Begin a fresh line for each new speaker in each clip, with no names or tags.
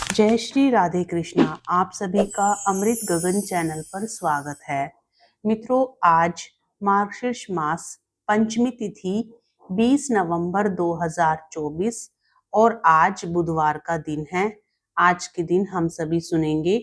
जय श्री राधे कृष्णा। आप सभी का अमृत गगन चैनल पर स्वागत है। मित्रों, आज मार्गशीर्ष मास पंचमी तिथि 20 नवंबर 2024 और आज बुधवार का दिन है। आज के दिन हम सभी सुनेंगे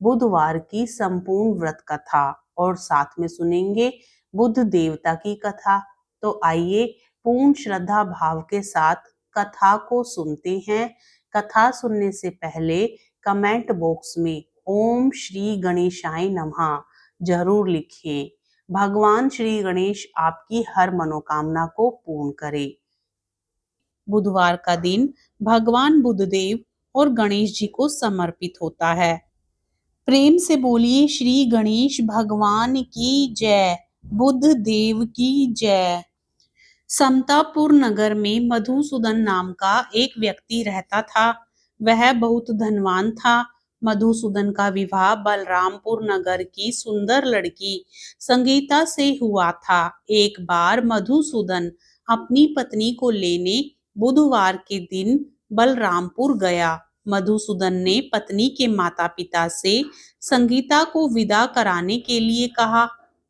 बुधवार की संपूर्ण व्रत कथा और साथ में सुनेंगे बुध देवता की कथा। तो आइए पूर्ण श्रद्धा भाव के साथ कथा को सुनते हैं। कथा सुनने से पहले कमेंट बॉक्स में ओम श्री गणेशाय नमः जरूर लिखें। भगवान श्री गणेश आपकी हर मनोकामना को पूर्ण करे। बुधवार का दिन भगवान बुधदेव और गणेश जी को समर्पित होता है। प्रेम से बोलिए श्री गणेश भगवान की जय, बुध देव की जय। समतापुर नगर में मधुसूदन नाम का एक व्यक्ति रहता था। वह बहुत धनवान था। मधुसूदन का विवाह बलरामपुर नगर की सुंदर लड़की संगीता से हुआ था। एक बार मधुसूदन अपनी पत्नी को लेने बुधवार के दिन बलरामपुर गया। मधुसूदन ने पत्नी के माता पिता से संगीता को विदा कराने के लिए कहा।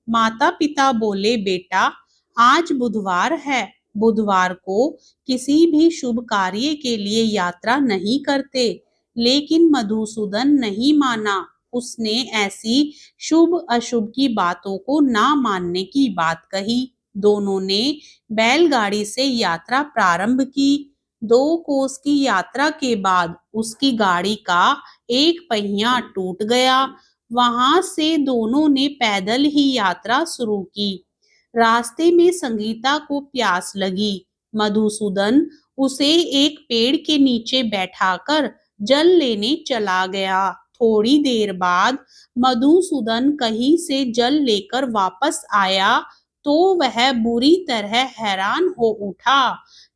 माता पिता बोले, बेटा आज बुधवार है, बुधवार को किसी भी शुभ कार्य के लिए यात्रा नहीं करते। लेकिन मधुसूदन नहीं माना। उसने ऐसी शुभ अशुभ की बातों को ना मानने की बात कही। दोनों ने बैलगाड़ी से यात्रा प्रारंभ की। 2 कोस की यात्रा के बाद उसकी गाड़ी का एक पहिया टूट गया। वहां से दोनों ने पैदल ही यात्रा शुरू की। रास्ते में संगीता को प्यास लगी। मधुसूदन उसे एक पेड़ के नीचे बैठाकर जल लेने चला गया। थोड़ी देर बाद मधुसूदन कहीं से जल लेकर वापस आया तो वह बुरी तरह हैरान हो उठा,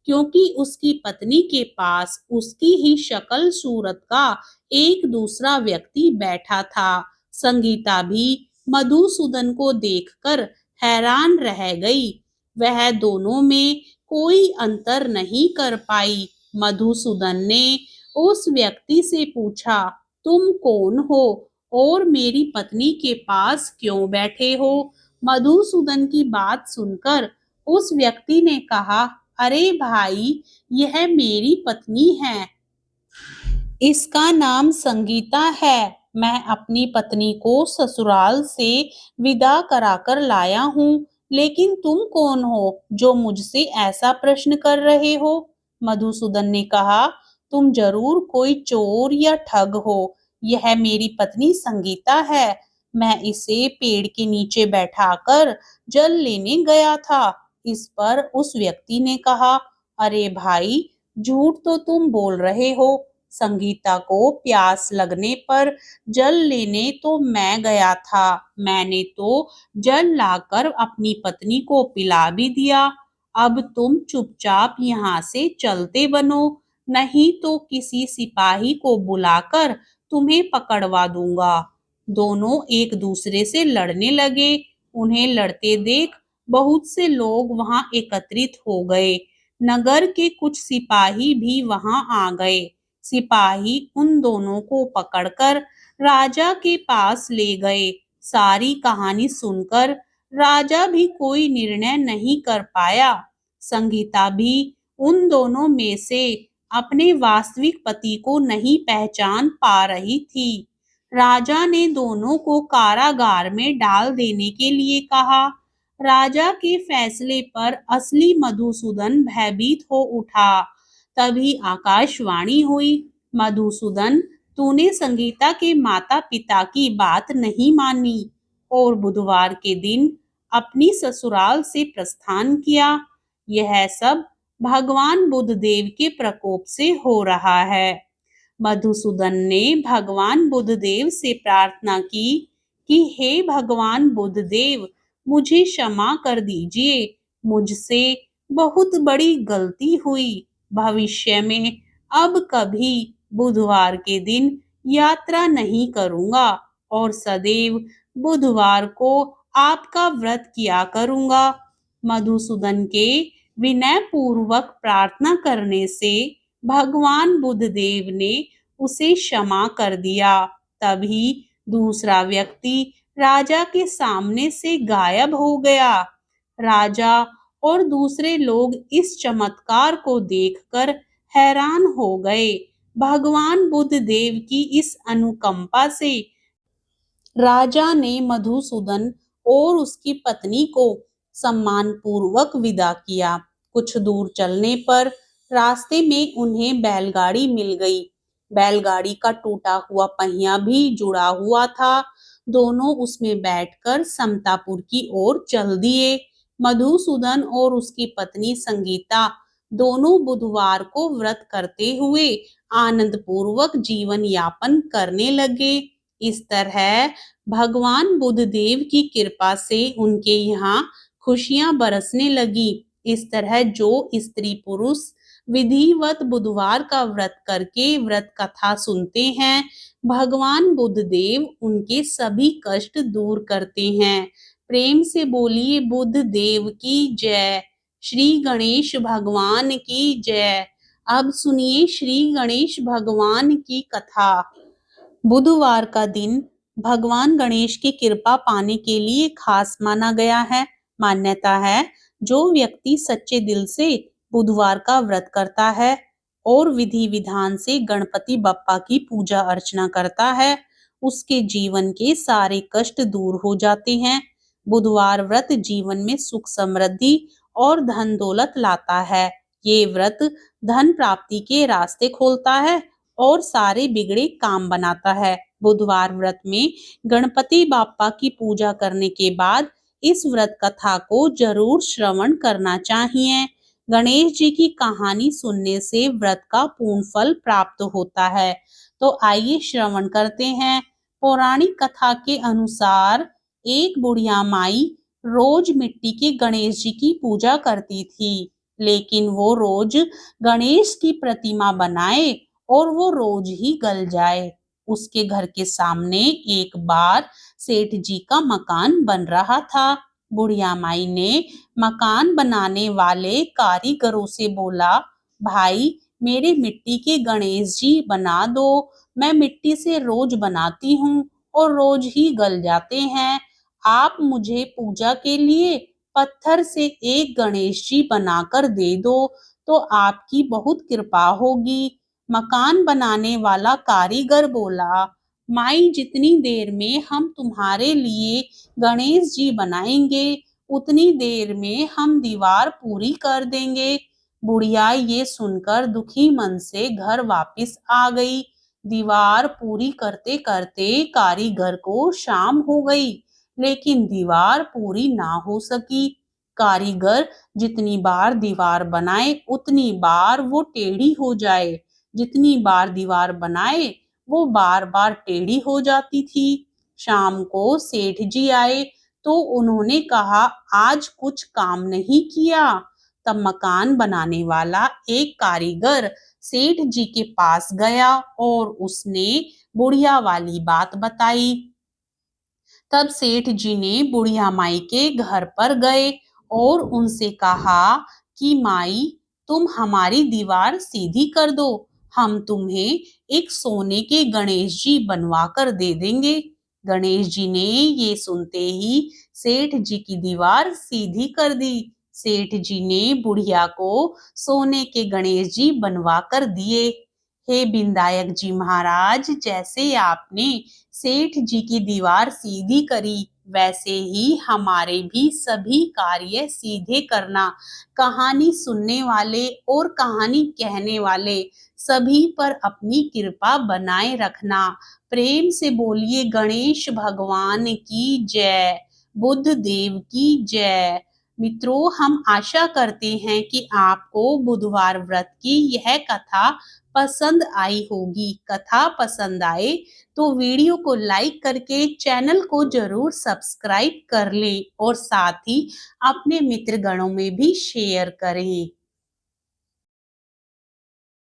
क्योंकि उसकी पत्नी के पास उसकी ही शक्ल सूरत का एक दूसरा व्यक्ति बैठा था। संगीता भी मधुसूदन को देखकर हैरान रह गई। वह दोनों में कोई अंतर नहीं कर पाई। मधुसूदन ने उस व्यक्ति से पूछा, तुम कौन हो और मेरी पत्नी के पास क्यों बैठे हो? मधुसूदन की बात सुनकर उस व्यक्ति ने कहा, अरे भाई, यह मेरी पत्नी है। इसका नाम संगीता है। मैं अपनी पत्नी को ससुराल से विदा कराकर लाया हूँ। लेकिन तुम कौन हो जो मुझसे ऐसा प्रश्न कर रहे हो? मधुसूदन ने कहा, तुम जरूर कोई चोर या ठग हो। यह मेरी पत्नी संगीता है। मैं इसे पेड़ के नीचे बैठाकर जल लेने गया था। इस पर उस व्यक्ति ने कहा, अरे भाई, झूठ तो तुम बोल रहे हो। संगीता को प्यास लगने पर जल लेने तो मैं गया था। मैंने तो जल लाकर अपनी पत्नी को पिला भी दिया। अब तुम चुपचाप यहाँ से चलते बनो, नहीं तो किसी सिपाही को बुलाकर तुम्हें पकड़वा दूंगा। दोनों एक दूसरे से लड़ने लगे। उन्हें लड़ते देख बहुत से लोग वहां एकत्रित हो गए। नगर के कुछ सिपाही भी वहां आ गए। सिपाही उन दोनों को पकड़कर राजा के पास ले गए। सारी कहानी सुनकर राजा भी कोई निर्णय नहीं कर पाया। संगीता भी उन दोनों में से अपने वास्तविक पति को नहीं पहचान पा रही थी। राजा ने दोनों को कारागार में डाल देने के लिए कहा। राजा के फैसले पर असली मधुसूदन भयभीत हो उठा। तभी आकाशवाणी हुई, मधुसूदन, तूने संगीता के माता पिता की बात नहीं मानी और बुधवार के दिन अपनी ससुराल से प्रस्थान किया। यह सब भगवान बुधदेव के प्रकोप से हो रहा है। मधुसूदन ने भगवान बुधदेव से प्रार्थना की कि हे भगवान बुधदेव, मुझे क्षमा कर दीजिए। मुझसे बहुत बड़ी गलती हुई। भविष्य में अब कभी बुधवार के दिन यात्रा नहीं करूंगा और सदैव बुधवार को आपका व्रत किया करूंगा। मधुसूदन के विनय पूर्वक प्रार्थना करने से भगवान बुधदेव ने उसे क्षमा कर दिया। तभी दूसरा व्यक्ति राजा के सामने से गायब हो गया। राजा और दूसरे लोग इस चमत्कार को देखकर हैरान हो गए। भगवान बुद्ध देव की इस अनुकंपा से राजा ने मधुसूदन और उसकी पत्नी को सम्मानपूर्वक विदा किया। कुछ दूर चलने पर रास्ते में उन्हें बैलगाड़ी मिल गई। बैलगाड़ी का टूटा हुआ पहिया भी जुड़ा हुआ था। दोनों उसमें बैठकर समतापुर की ओर चल दिए। मधुसूदन और उसकी पत्नी संगीता दोनों बुधवार को व्रत करते हुए आनंद पूर्वक जीवन यापन करने लगे। इस तरह भगवान बुद्ध देव की कृपा से उनके यहाँ खुशियां बरसने लगी। इस तरह जो स्त्री पुरुष विधिवत बुधवार का व्रत करके व्रत कथा सुनते हैं, भगवान बुद्ध देव उनके सभी कष्ट दूर करते हैं। प्रेम से बोलिए बुद्ध देव की जय। श्री गणेश भगवान की जय। अब सुनिए श्री गणेश भगवान की कथा। बुधवार का दिन भगवान गणेश की कृपा पाने के लिए खास माना गया है। मान्यता है जो व्यक्ति सच्चे दिल से बुधवार का व्रत करता है और विधि विधान से गणपति बप्पा की पूजा अर्चना करता है, उसके जीवन के सारे कष्ट दूर हो जाते हैं। बुधवार व्रत जीवन में सुख समृद्धि और धन दौलत लाता है। ये व्रत धन प्राप्ति के रास्ते खोलता है और सारे बिगड़े काम बनाता है। बुधवार व्रत में गणपति बाप्पा की पूजा करने के बाद इस व्रत कथा को जरूर श्रवण करना चाहिए। गणेश जी की कहानी सुनने से व्रत का पूर्ण फल प्राप्त होता है। तो आइए श्रवण करते हैं। पौराणिक कथा के अनुसार एक बुढ़िया माई रोज मिट्टी के गणेश जी की पूजा करती थी, लेकिन वो रोज गणेश की प्रतिमा बनाए और वो रोज ही गल जाए। उसके घर के सामने एक बार सेठ जी का मकान बन रहा था। बुढ़िया माई ने मकान बनाने वाले कारीगरों से बोला, भाई मेरे मिट्टी के गणेश जी बना दो। मैं मिट्टी से रोज बनाती हूँ और रोज ही गल जाते हैं। आप मुझे पूजा के लिए पत्थर से एक गणेश जी बनाकर दे दो तो आपकी बहुत कृपा होगी। मकान बनाने वाला कारीगर बोला, माई जितनी देर में हम तुम्हारे लिए गणेश जी बनाएंगे उतनी देर में हम दीवार पूरी कर देंगे। बुढ़िया ये सुनकर दुखी मन से घर वापस आ गई। दीवार पूरी करते करते कारीगर को शाम हो गई, लेकिन दीवार पूरी ना हो सकी। कारीगर जितनी बार दीवार बनाए उतनी बार वो टेढ़ी हो जाए। जितनी बार दीवार बनाए वो बार बार टेढ़ी हो जाती थी। शाम को सेठ जी आए तो उन्होंने कहा, आज कुछ काम नहीं किया। तब मकान बनाने वाला एक कारीगर सेठ जी के पास गया और उसने बुढ़िया वाली बात बताई। तब सेठ जी ने बुढ़िया माई के घर पर गए और उनसे कहा कि माई तुम हमारी दीवार सीधी कर दो, हम तुम्हें एक सोने के गणेश जी बनवा कर दे देंगे। गणेश जी ने ये सुनते ही सेठ जी की दीवार सीधी कर दी। सेठ जी ने बुढ़िया को सोने के गणेश जी बनवा कर दिए। हे विनायक जी महाराज, जैसे आपने सेठ जी की दीवार सीधी करी वैसे ही हमारे भी सभी कार्य सीधे करना। कहानी सुनने वाले और कहानी कहने वाले सभी पर अपनी कृपा बनाए रखना। प्रेम से बोलिए गणेश भगवान की जय, बुद्ध देव की जय। मित्रों, हम आशा करते हैं कि आपको बुधवार व्रत की यह कथा पसंद आई होगी। कथा पसंद आए तो वीडियो को लाइक करके चैनल को जरूर सब्सक्राइब कर लें और साथ ही अपने मित्र गणों में भी शेयर करें।